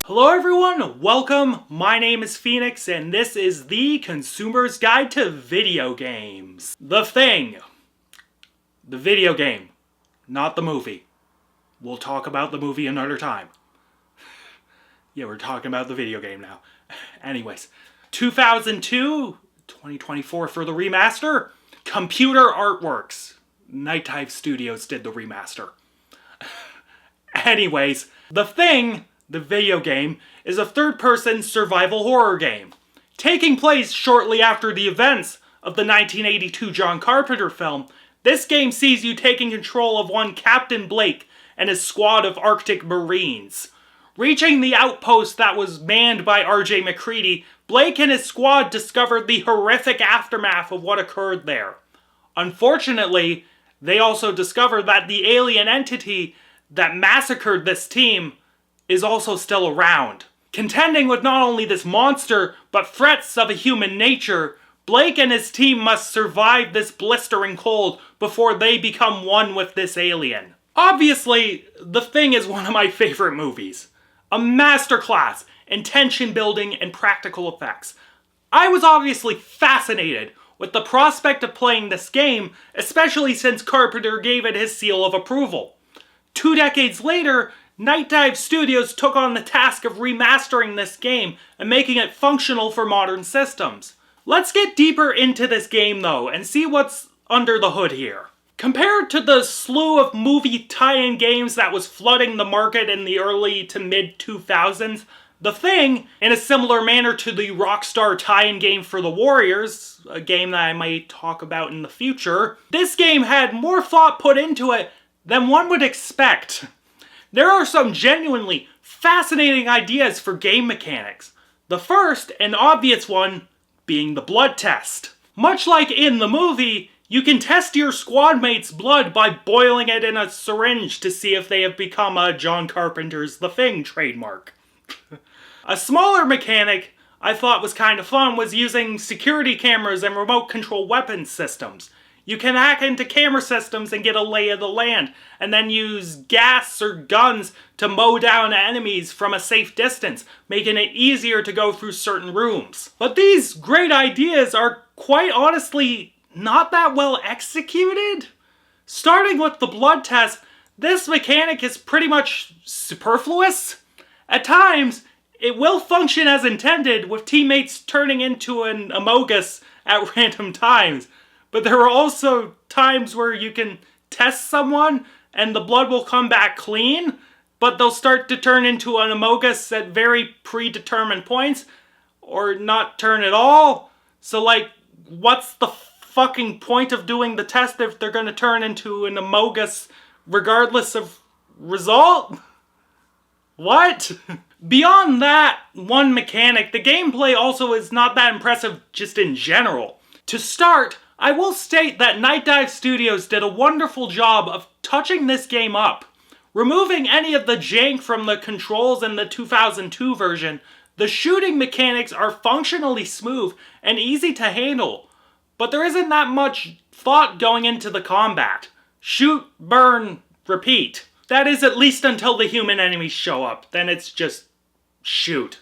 Hello everyone, welcome. My name is Phoenix and this is the Consumer's Guide to Video Games. The Thing. The video game, not the movie. We'll talk about the movie another time. Yeah, we're talking about the video game now. Anyways, 2002, 2024 for the remaster. Computer Artworks. Night Dive Studios did the remaster. Anyways, The Thing, the video game, is a third-person survival horror game. Taking place shortly after the events of the 1982 John Carpenter film, this game sees you taking control of one Captain Blake and his squad of Arctic Marines. Reaching the outpost that was manned by R.J. McCready, Blake and his squad discovered the horrific aftermath of what occurred there. Unfortunately, they also discovered that the alien entity that massacred this team is also still around. Contending with not only this monster, but threats of a human nature, Blake and his team must survive this blistering cold before they become one with this alien. Obviously, The Thing is one of my favorite movies. A masterclass in tension building and practical effects. I was obviously fascinated with the prospect of playing this game, especially since Carpenter gave it his seal of approval. 2 decades later, Night Dive Studios took on the task of remastering this game and making it functional for modern systems. Let's get deeper into this game though and see what's under the hood here. Compared to the slew of movie tie-in games that was flooding the market in the early to mid 2000s, The Thing, in a similar manner to the Rockstar tie-in game for the Warriors, a game that I might talk about in the future, this game had more thought put into it than one would expect. There are some genuinely fascinating ideas for game mechanics. The first and obvious one being the blood test. Much like in the movie, you can test your squad mate's blood by boiling it in a syringe to see if they have become a John Carpenter's The Thing trademark. A smaller mechanic I thought was kind of fun was using security cameras and remote control weapons systems. You can hack into camera systems and get a lay of the land, and then use gas or guns to mow down enemies from a safe distance, making it easier to go through certain rooms. But these great ideas are quite honestly not that well executed. Starting with the blood test, this mechanic is pretty much superfluous. At times, it will function as intended, with teammates turning into an amogus at random times. But there are also times where you can test someone and the blood will come back clean, but they'll start to turn into an amogus at very predetermined points, or not turn at all. So like, what's the fucking point of doing the test if they're gonna turn into an amogus regardless of result? What? Beyond that one mechanic, the gameplay also is not that impressive just in general. To start, I will state that Night Dive Studios did a wonderful job of touching this game up. Removing any of the jank from the controls in the 2002 version, the shooting mechanics are functionally smooth and easy to handle, but there isn't that much thought going into the combat. Shoot, burn, repeat. That is at least until the human enemies show up, then it's just shoot.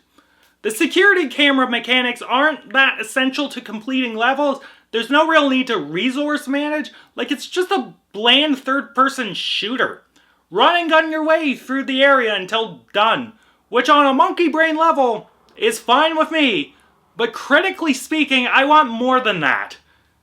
The security camera mechanics aren't that essential to completing levels. There's no real need to resource manage, like it's just a bland third-person shooter. Run and gun your way through the area until done, which on a monkey brain level is fine with me, but critically speaking, I want more than that.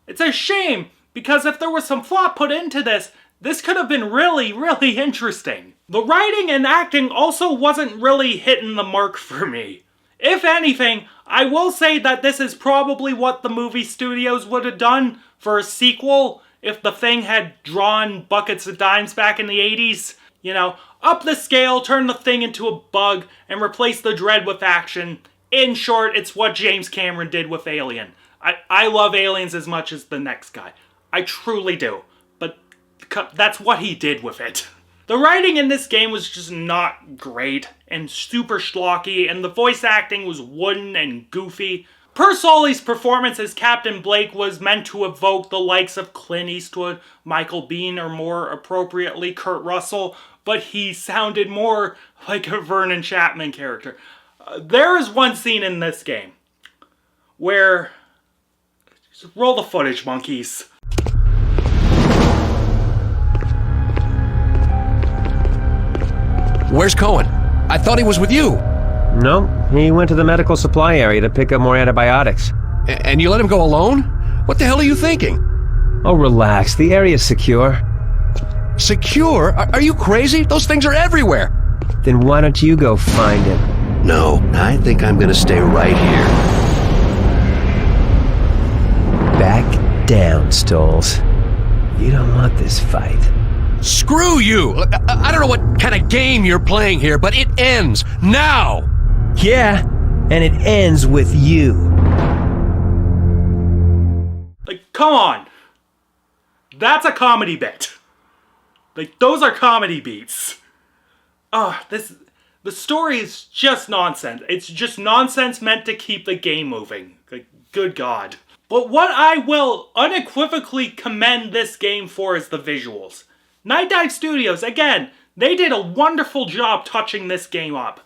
It's a shame, because if there was some thought put into this, this could have been really, really interesting. The writing and acting also wasn't really hitting the mark for me. If anything, I will say that this is probably what the movie studios would have done for a sequel if The Thing had drawn buckets of dimes back in the 80s. You know, up the scale, turn the Thing into a bug, and replace the dread with action. In short, it's what James Cameron did with Alien. I love Aliens as much as the next guy. I truly do. But that's what he did with it. The writing in this game was just not great and super schlocky, and the voice acting was wooden and goofy. Per Sully's performance as Captain Blake was meant to evoke the likes of Clint Eastwood, Michael Biehn, or more appropriately, Kurt Russell, but he sounded more like a Vernon Chapman character. There is one scene in this game where... Just roll the footage, monkeys. Where's Cohen? I thought he was with you. No, he went to the medical supply area to pick up more antibiotics. And you let him go alone? What the hell are you thinking? Oh, relax. The area's secure. Secure? Are you crazy? Those things are everywhere. Then why don't you go find him? No, I think I'm gonna stay right here. Back down, Stoles. You don't want this fight. Screw you! I don't know what kind of game you're playing here, but it ends now! Yeah, and it ends with you. Like, come on. That's a comedy bit. Like, those are comedy beats. The story is just nonsense. It's just nonsense meant to keep the game moving. Like, good God. But what I will unequivocally commend this game for is the visuals. Night Dive Studios, again, they did a wonderful job touching this game up.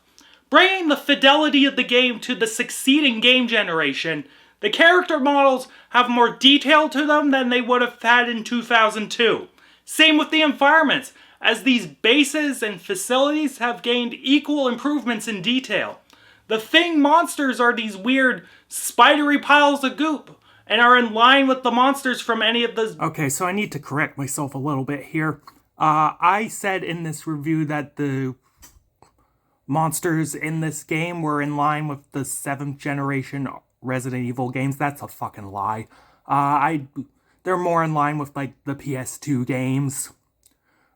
Bringing the fidelity of the game to the succeeding game generation, the character models have more detail to them than they would have had in 2002. Same with the environments, as these bases and facilities have gained equal improvements in detail. The Thing monsters are these weird, spidery piles of goop, and are in line with the monsters from any of the... Okay, so I need to correct myself a little bit here. I said in this review that the monsters in this game were in line with the 7th generation Resident Evil games. That's a fucking lie. They're more in line with, like, the PS2 games.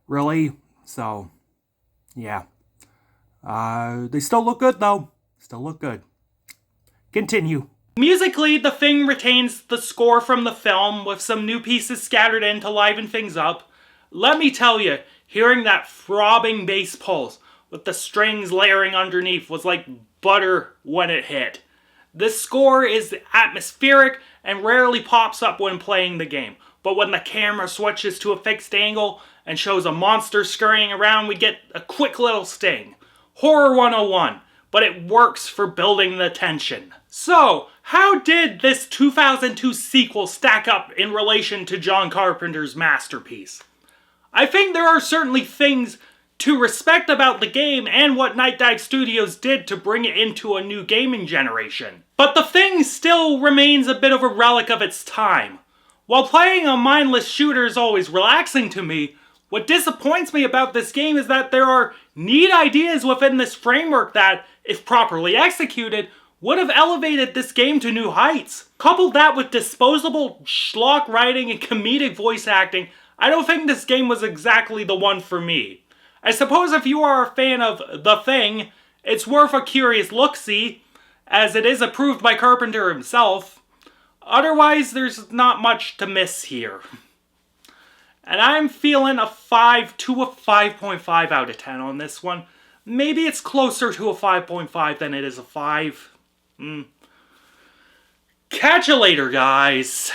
Really? So, yeah. They still look good, though. Still look good. Continue. Musically, The Thing retains the score from the film with some new pieces scattered in to liven things up. Let me tell you, hearing that throbbing bass pulse with the strings layering underneath was like butter when it hit. This score is atmospheric and rarely pops up when playing the game, but when the camera switches to a fixed angle and shows a monster scurrying around, we get a quick little sting. Horror 101. But it works for building the tension. So, how did this 2002 sequel stack up in relation to John Carpenter's masterpiece? I think there are certainly things to respect about the game and what Night Dive Studios did to bring it into a new gaming generation. But The Thing still remains a bit of a relic of its time. While playing a mindless shooter is always relaxing to me, what disappoints me about this game is that there are neat ideas within this framework that, if properly executed, would have elevated this game to new heights. Couple that with disposable schlock writing and comedic voice acting, I don't think this game was exactly the one for me. I suppose if you are a fan of The Thing, it's worth a curious look-see, as it is approved by Carpenter himself. Otherwise, there's not much to miss here. And I'm feeling a 5 to a 5.5 out of 10 on this one. Maybe it's closer to a 5.5 than it is a 5. Catch you later, guys.